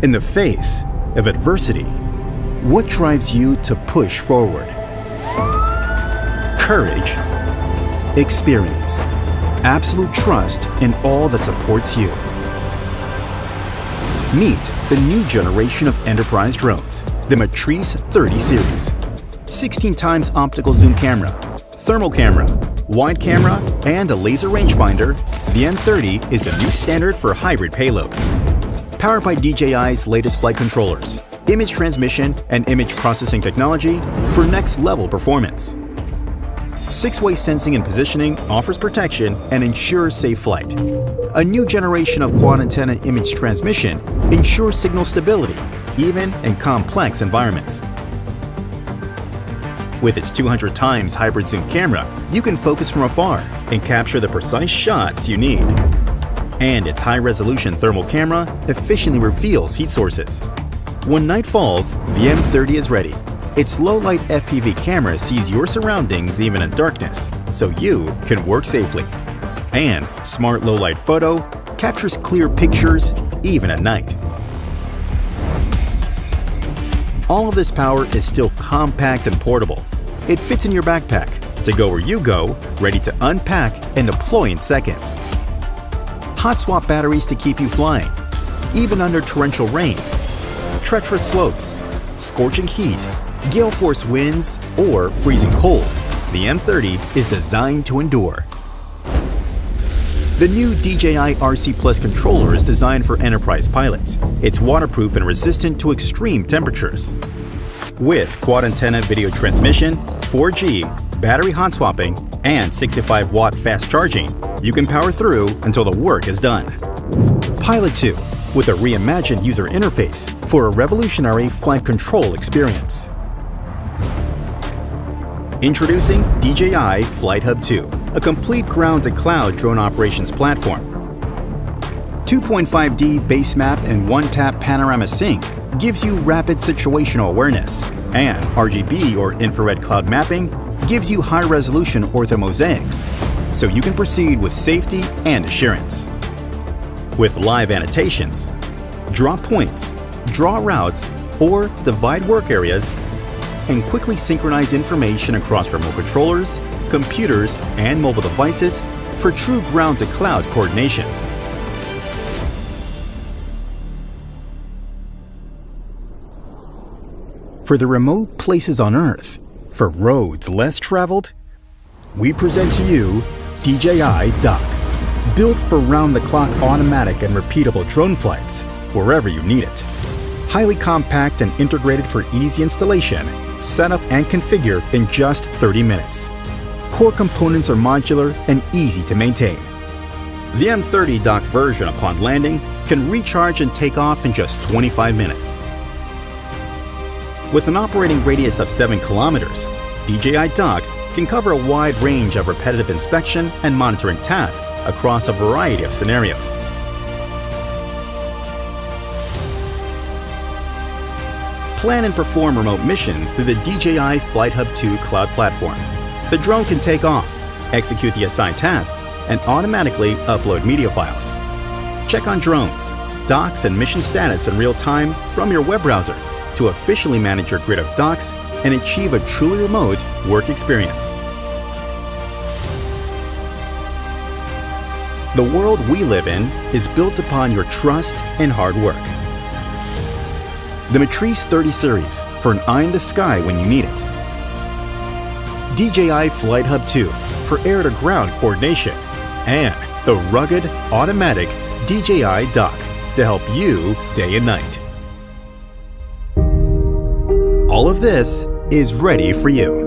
In the face of adversity, what drives you to push forward? Courage, experience, absolute trust in all that supports you. Meet the new generation of enterprise drones, the Matrice 30 series. 16 times optical zoom camera, thermal camera, wide camera, and a laser rangefinder, the M30 is the new standard for hybrid payloads. Powered by DJI's latest flight controllers, image transmission, and image processing technology for next-level performance. 6-way sensing and positioning offers protection and ensures safe flight. A new generation of quad-antenna image transmission ensures signal stability, even in complex environments. With its 200 times hybrid zoom camera, you can focus from afar and capture the precise shots you need. And its high-resolution thermal camera efficiently reveals heat sources. When night falls, the M30 is ready. Its low-light FPV camera sees your surroundings even in darkness, so you can work safely. And Smart Low-Light Photo captures clear pictures even at night. All of this power is still compact and portable. It fits in your backpack to go where you go, ready to unpack and deploy in seconds. Hot swap batteries to keep you flying, even under torrential rain, treacherous slopes, scorching heat, gale force winds, or freezing cold. The M30 is designed to endure. The new DJI RC Plus controller is designed for enterprise pilots. It's waterproof and resistant to extreme temperatures. With quad antenna video transmission, 4G, battery hot swapping, and 65-watt fast charging, you can power through until the work is done. Pilot 2, with a reimagined user interface for a revolutionary flight control experience. Introducing DJI FlightHub 2, a complete ground-to-cloud drone operations platform. 2.5D base map and one-tap panorama sync gives you rapid situational awareness, and RGB or infrared cloud mapping gives you high-resolution orthomosaics, so you can proceed with safety and assurance. With live annotations, draw points, draw routes, or divide work areas, and quickly synchronize information across remote controllers, computers, and mobile devices for true ground-to-cloud coordination. For the remote places on Earth, for roads less traveled, we present to you DJI Dock, built for round-the-clock automatic and repeatable drone flights wherever you need it. Highly compact and integrated for easy installation, set up and configure in just 30 minutes. Core components are modular and easy to maintain. The M30 Dock version upon landing can recharge and take off in just 25 minutes. With an operating radius of 7 kilometers, DJI Dock can cover a wide range of repetitive inspection and monitoring tasks across a variety of scenarios. Plan and perform remote missions through the DJI FlightHub 2 cloud platform. The drone can take off, execute the assigned tasks, and automatically upload media files. Check on drones, docks, and mission status in real time from your web browser to officially manage your grid of docks and achieve a truly remote work experience. The world we live in is built upon your trust and hard work. The Matrice 30 series for an eye in the sky when you need it. DJI FlightHub 2 for air-to-ground coordination. And the rugged, automatic DJI Dock to help you day and night. All of this is ready for you.